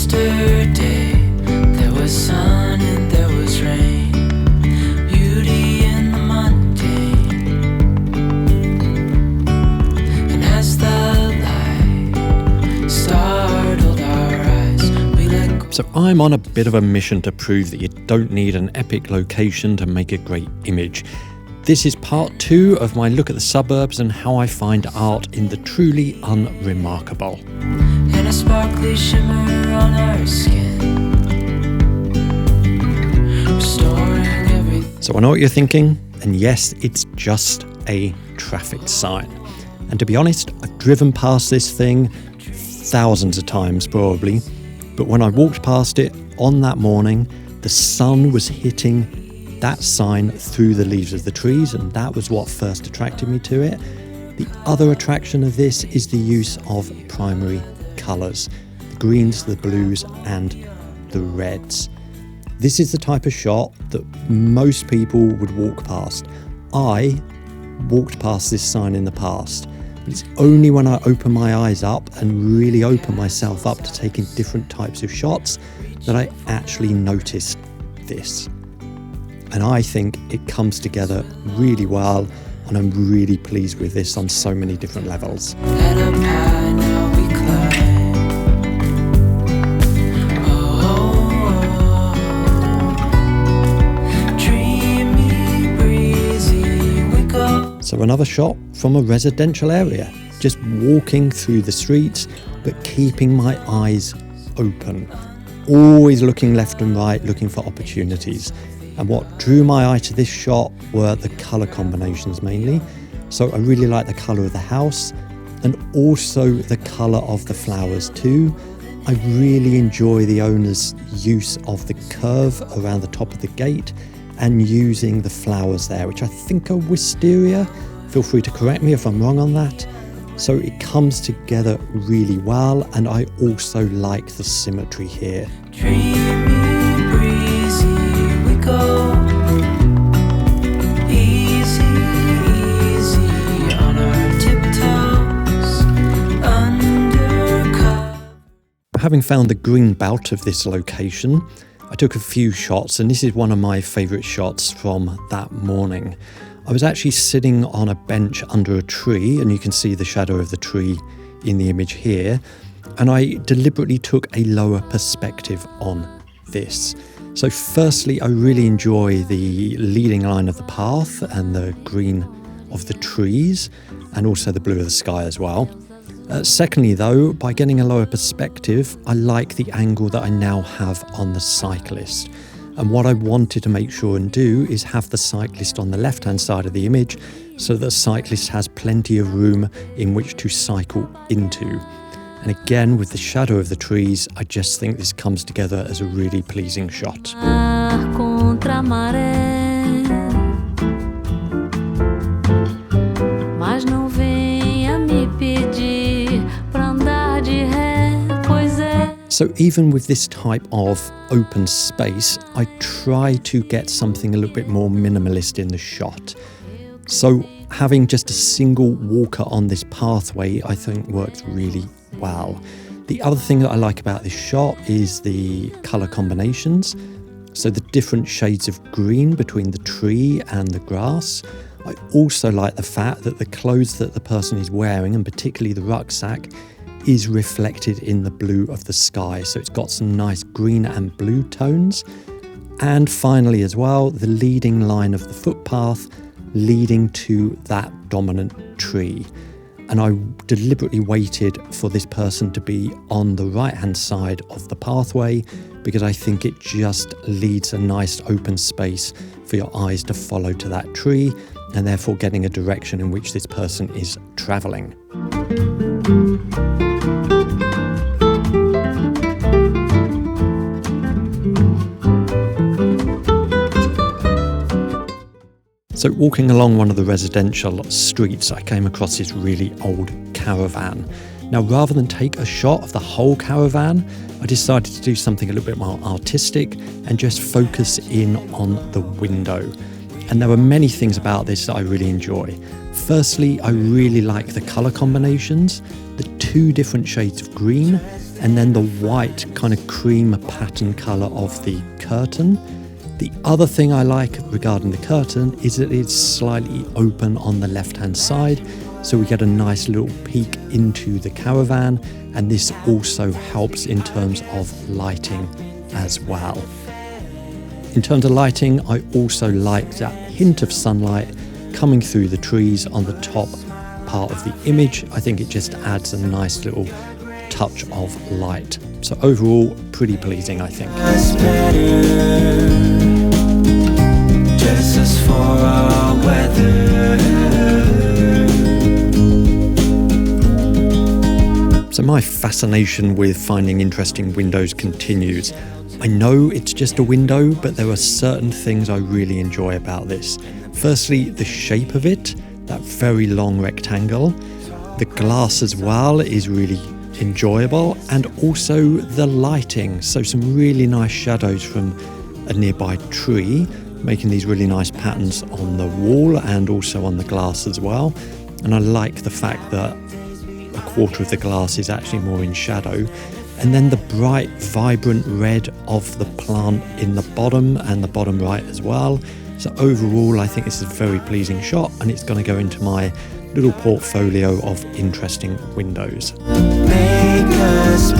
Yesterday there was sun and there was rain, beauty in the mundane. And as the light startled our eyes, we let go. So I'm on a bit of a mission to prove that you don't need an epic location to make a great image. This is part 2 of my look at the suburbs and how I find art in the truly unremarkable. And a sparkly shimmer on our skin, restoring everything. So I know what you're thinking, and yes, it's just a traffic sign. And to be honest, I've driven past this thing thousands of times probably, but when I walked past it on that morning, the sun was hitting that sign through the leaves of the trees, and that was what first attracted me to it. The other attraction of this is the use of primary colours, the greens, the blues and the reds. This is the type of shot that most people would walk past. I walked past this sign in the past, but it's only when I open my eyes up and really open myself up to taking different types of shots that I actually noticed this. And I think it comes together really well, and I'm really pleased with this on so many different levels. Head up high, now we climb. Dreamy, breezy, we go. So another shot from a residential area, just walking through the streets, but keeping my eyes open, always looking left and right, looking for opportunities. And what drew my eye to this shot were the colour combinations mainly. So I really like the colour of the house and also the colour of the flowers too. I really enjoy the owner's use of the curve around the top of the gate and using the flowers there, which I think are wisteria. Feel free to correct me if I'm wrong on that. So it comes together really well, and I also like the symmetry here. Dreamy, breezy, we go. Easy, easy on our tiptoes, undercut. Having found the green belt of this location, I took a few shots, and this is one of my favourite shots from that morning. I was actually sitting on a bench under a tree, and you can see the shadow of the tree in the image here, and I deliberately took a lower perspective on this. So firstly, I really enjoy the leading line of the path and the green of the trees, and also the blue of the sky as well. Secondly though, by getting a lower perspective, I like the angle that I now have on the cyclist. And what I wanted to make sure and do is have the cyclist on the left-hand side of the image so that the cyclist has plenty of room in which to cycle into. And again, with the shadow of the trees, I just think this comes together as a really pleasing shot. So even with this type of open space, I try to get something a little bit more minimalist in the shot. So having just a single walker on this pathway, I think works really well. The other thing that I like about this shot is the colour combinations. So the different shades of green between the tree and the grass. I also like the fact that the clothes that the person is wearing, and particularly the rucksack, is reflected in the blue of the sky. So it's got some nice green and blue tones. And finally as well, the leading line of the footpath leading to that dominant tree. And I deliberately waited for this person to be on the right-hand side of the pathway because I think it just leads a nice open space for your eyes to follow to that tree, and therefore getting a direction in which this person is travelling. So walking along one of the residential streets, I came across this really old caravan. Now, rather than take a shot of the whole caravan, I decided to do something a little bit more artistic and just focus in on the window. And there were many things about this that I really enjoy. Firstly, I really like the colour combinations, the two different shades of green, and then the white kind of cream pattern colour of the curtain. The other thing I like regarding the curtain is that it's slightly open on the left-hand side, so we get a nice little peek into the caravan, and this also helps in terms of lighting as well. In terms of lighting, I also like that hint of sunlight coming through the trees on the top part of the image. I think it just adds a nice little touch of light. So overall, pretty pleasing, I think. Dresses for our weather. So my fascination with finding interesting windows continues. I know it's just a window, but there are certain things I really enjoy about this. Firstly, the shape of it, that very long rectangle. The glass as well is really enjoyable, and also the lighting. So some really nice shadows from a nearby tree, making these really nice patterns on the wall and also on the glass as well. And I like the fact that a quarter of the glass is actually more in shadow. And then the bright, vibrant red of the plant in the bottom and the bottom right as well. So overall, I think this is a very pleasing shot, and it's going to go into my little portfolio of interesting windows. Make us